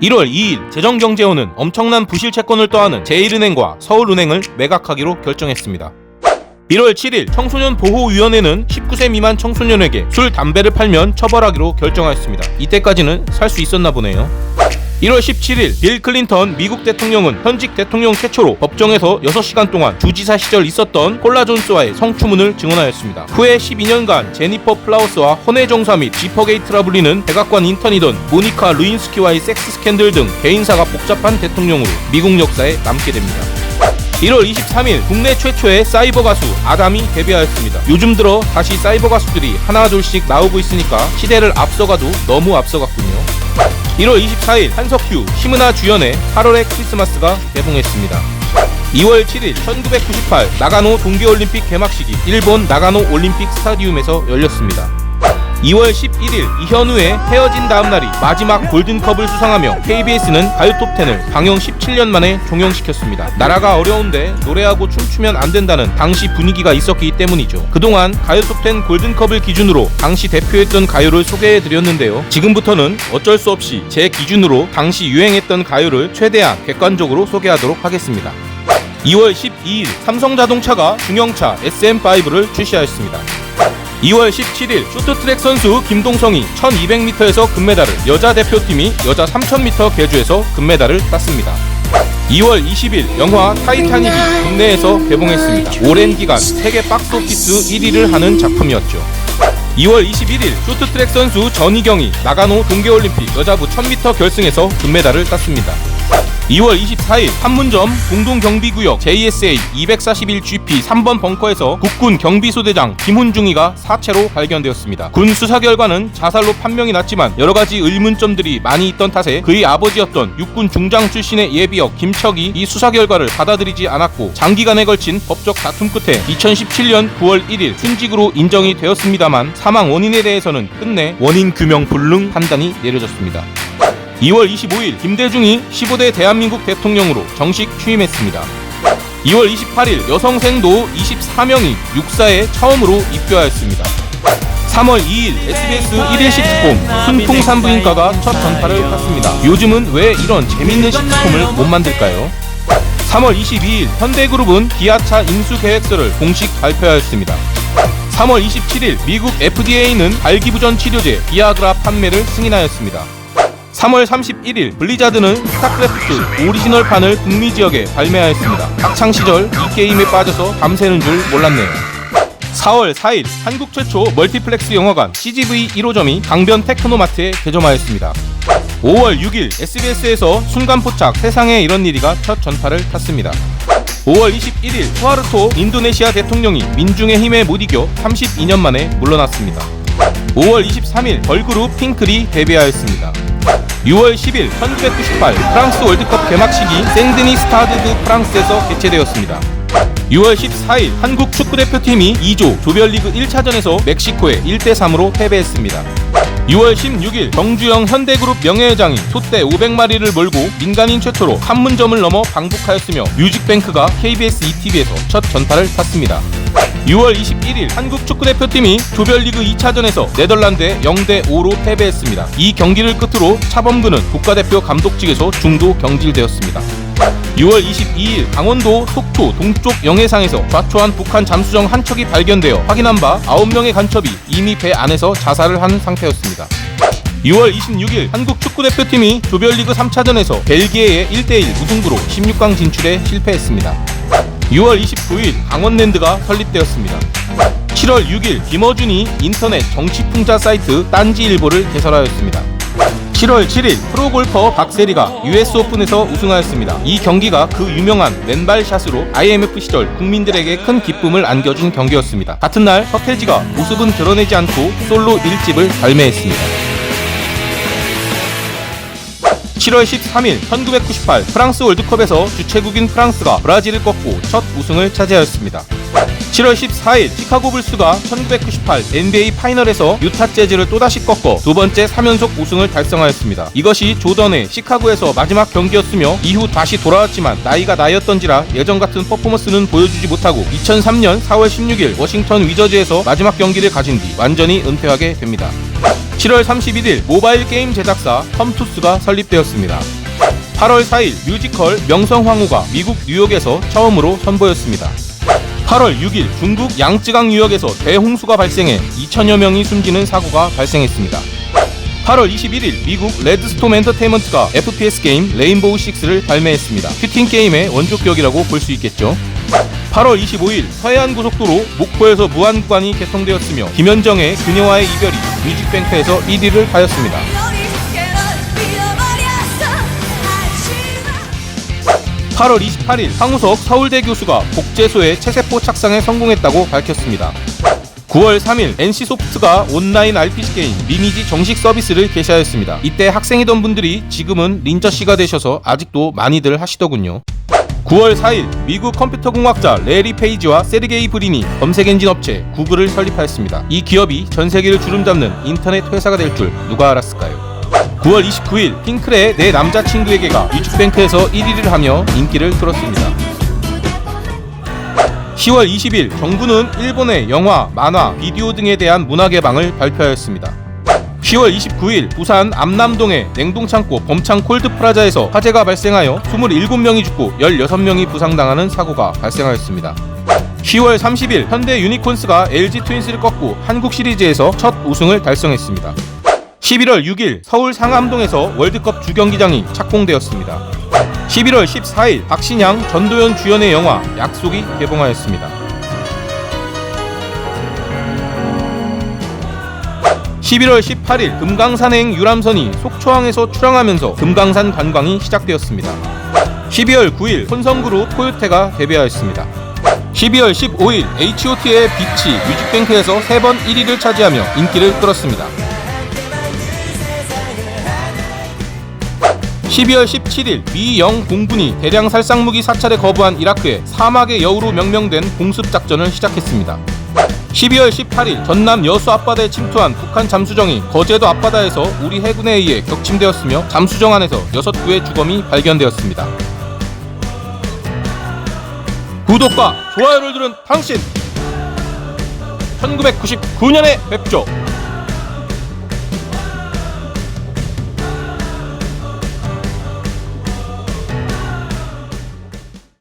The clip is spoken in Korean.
1월 2일 재정경제원은 엄청난 부실 채권을 떠안은 제1은행과 서울은행을 매각하기로 결정했습니다. 1월 7일 청소년보호위원회는 19세 미만 청소년에게 술, 담배를 팔면 처벌하기로 결정하였습니다. 이때까지는 살 수 있었나 보네요. 1월 17일 빌 클린턴 미국 대통령은 현직 대통령 최초로 법정에서 6시간 동안 주지사 시절 있었던 콜라 존스와의 성추문을 증언하였습니다. 후에 12년간 제니퍼 플라워스와 헌혜정사 및 지퍼게이트라 불리는 백악관 인턴이던 모니카 루인스키와의 섹스 스캔들 등 개인사가 복잡한 대통령으로 미국 역사에 남게 됩니다. 1월 23일 국내 최초의 사이버 가수 아담이 데뷔하였습니다. 요즘 들어 다시 사이버 가수들이 하나둘씩 나오고 있으니까 시대를 앞서가도 너무 앞서갔군요. 1월 24일 한석규, 심은하 주연의 8월의 크리스마스가 개봉했습니다. 2월 7일 1998 나가노 동계올림픽 개막식이 일본 나가노 올림픽 스타디움에서 열렸습니다. 2월 11일 이현우의 헤어진 다음 날이 마지막 골든컵을 수상하며 KBS는 가요톱10을 방영 17년 만에 종영시켰습니다. 나라가 어려운데 노래하고 춤추면 안 된다는 당시 분위기가 있었기 때문이죠. 그동안 가요톱10 골든컵을 기준으로 당시 대표했던 가요를 소개해드렸는데요. 지금부터는 어쩔 수 없이 제 기준으로 당시 유행했던 가요를 최대한 객관적으로 소개하도록 하겠습니다. 2월 12일 삼성자동차가 중형차 SM5를 출시하였습니다. 2월 17일 쇼트트랙 선수 김동성이 1200m에서 금메달을, 여자 대표팀이 여자 3000m 계주에서 금메달을 땄습니다. 2월 20일 영화 타이타닉이 국내에서 개봉했습니다. 오랜 기간 세계 박스오피스 1위를 하는 작품이었죠. 2월 21일 쇼트트랙 선수 전희경이 나가노 동계올림픽 여자부 1000m 결승에서 금메달을 땄습니다. 2월 24일 판문점 공동경비구역 JSA 241GP 3번 벙커에서 국군 경비소대장 김훈중이가 사체로 발견되었습니다. 군 수사 결과는 자살로 판명이 났지만 여러가지 의문점들이 많이 있던 탓에 그의 아버지였던 육군 중장 출신의 예비역 김척이 이 수사 결과를 받아들이지 않았고 장기간에 걸친 법적 다툼 끝에 2017년 9월 1일 순직으로 인정이 되었습니다만 사망 원인에 대해서는 끝내 원인 규명 불능 판단이 내려졌습니다. 2월 25일 김대중이 15대 대한민국 대통령으로 정식 취임했습니다. 2월 28일 여성 생도 24명이 육사에 처음으로 입교하였습니다. 3월 2일 SBS 1일 시트콤 순풍산부인과가 첫 전파를 탔습니다. 요즘은 왜 이런 재밌는 시트콤을 못 만들까요? 3월 22일 현대그룹은 기아차 인수 계획서를 공식 발표하였습니다. 3월 27일 미국 FDA는 발기부전 치료제 비아그라 판매를 승인하였습니다. 3월 31일 블리자드는 스타크래프트 오리지널판을 북미 지역에 발매하였습니다. 학창시절 이 게임에 빠져서 밤새는 줄 몰랐네요. 4월 4일 한국 최초 멀티플렉스 영화관 CGV 1호점이 강변 테크노마트에 개점하였습니다. 5월 6일 SBS에서 순간포착 세상에 이런 일이가 첫 전파를 탔습니다. 5월 21일 수하르토 인도네시아 대통령이 민중의 힘에 못 이겨 32년 만에 물러났습니다. 5월 23일 걸그룹 핑클이 데뷔하였습니다. 6월 10일 1998 프랑스 월드컵 개막식이 생드니 스타드 드 프랑스에서 개최되었습니다. 6월 14일 한국 축구대표팀이 2조 조별리그 1차전에서 멕시코에 1대3으로 패배했습니다. 6월 16일 정주영 현대그룹 명예회장이 소떼 500마리를 몰고 민간인 최초로 판문점을 넘어 방북하였으며 뮤직뱅크가 KBS ETV에서 첫 전파를 탔습니다. 6월 21일 한국 축구대표팀이 조별리그 2차전에서 네덜란드에 0대5로 패배했습니다. 이 경기를 끝으로 차범근은 국가대표 감독직에서 중도 경질되었습니다. 6월 22일 강원도 속초 동쪽 영해상에서 좌초한 북한 잠수정 한 척이 발견되어 확인한 바 9명의 간첩이 이미 배 안에서 자살을 한 상태였습니다. 6월 26일 한국 축구대표팀이 조별리그 3차전에서 벨기에의 1대1 무승부로 16강 진출에 실패했습니다. 6월 29일 강원랜드가 설립되었습니다. 7월 6일 김어준이 인터넷 정치풍자 사이트 딴지일보를 개설하였습니다. 7월 7일 프로골퍼 박세리가 US 오픈에서 우승하였습니다. 이 경기가 그 유명한 왼발샷으로 IMF 시절 국민들에게 큰 기쁨을 안겨준 경기였습니다. 같은 날 서태지가 모습은 드러내지 않고 솔로 1집을 발매했습니다. 7월 13일 1998 프랑스 월드컵에서 주최국인 프랑스가 브라질을 꺾고 첫 우승을 차지하였습니다. 7월 14일 시카고 불스가 1998 NBA 파이널에서 유타 재즈를 또다시 꺾어 두 번째 3연속 우승을 달성하였습니다. 이것이 조던의 시카고에서 마지막 경기였으며 이후 다시 돌아왔지만 나이가 나이였던지라 예전 같은 퍼포먼스는 보여주지 못하고 2003년 4월 16일 워싱턴 위저즈에서 마지막 경기를 가진 뒤 완전히 은퇴하게 됩니다. 7월 31일 모바일 게임 제작사 컴투스가 설립되었습니다. 8월 4일 뮤지컬 명성황후가 미국 뉴욕에서 처음으로 선보였습니다. 8월 6일 중국 양쯔강 유역에서 대홍수가 발생해 2천여 명이 숨지는 사고가 발생했습니다. 8월 21일 미국 레드스톰 엔터테인먼트가 FPS 게임 레인보우 6를 발매했습니다. 슈팅 게임의 원조격이라고 볼 수 있겠죠. 8월 25일 서해안 고속도로 목포에서 무안구간이 개통되었으며 김현정의 그녀와의 이별이 뮤직뱅크에서 1위를 하였습니다. 8월 28일 황우석 서울대 교수가 복제소의 체세포 착상에 성공했다고 밝혔습니다. 9월 3일 NC소프트가 온라인 RPG 게임 리니지 정식 서비스를 개시하였습니다. 이때 학생이던 분들이 지금은 닌저씨가 되셔서 아직도 많이들 하시더군요. 9월 4일 미국 컴퓨터공학자 레리 페이지와 세르게이 브린이 검색엔진 업체 구글을 설립하였습니다. 이 기업이 전 세계를 주름잡는 인터넷 회사가 될 줄 누가 알았을까요? 9월 29일 핑클의 내 남자친구에게가 뮤직뱅크에서 1위를 하며 인기를 끌었습니다. 10월 20일 정부는 일본의 영화, 만화, 비디오 등에 대한 문화 개방을 발표하였습니다. 10월 29일 부산 암남동의 냉동창고 범창 콜드프라자에서 화재가 발생하여 27명이 죽고 16명이 부상당하는 사고가 발생하였습니다. 10월 30일 현대 유니콘스가 LG 트윈스를 꺾고 한국 시리즈에서 첫 우승을 달성했습니다. 11월 6일 서울 상암동에서 월드컵 주경기장이 착공되었습니다. 11월 14일 박신양, 전도연 주연의 영화 약속이 개봉하였습니다. 11월 18일 금강산행 유람선이 속초항에서 출항하면서 금강산 관광이 시작되었습니다. 12월 9일 혼성그룹 코요테가 데뷔하였습니다. 12월 15일 H.O.T의 빛이 뮤직뱅크에서 3번 1위를 차지하며 인기를 끌었습니다. 12월 17일 미 영 공군이 대량 살상무기 사찰에 거부한 이라크에 사막의 여우로 명명된 공습작전을 시작했습니다. 12월 18일 전남 여수 앞바다에 침투한 북한 잠수정이 거제도 앞바다에서 우리 해군에 의해 격침되었으며 잠수정 안에서 6구의 주검이 발견되었습니다. 구독과 좋아요를 누른 당신! 1999년에 뵙죠.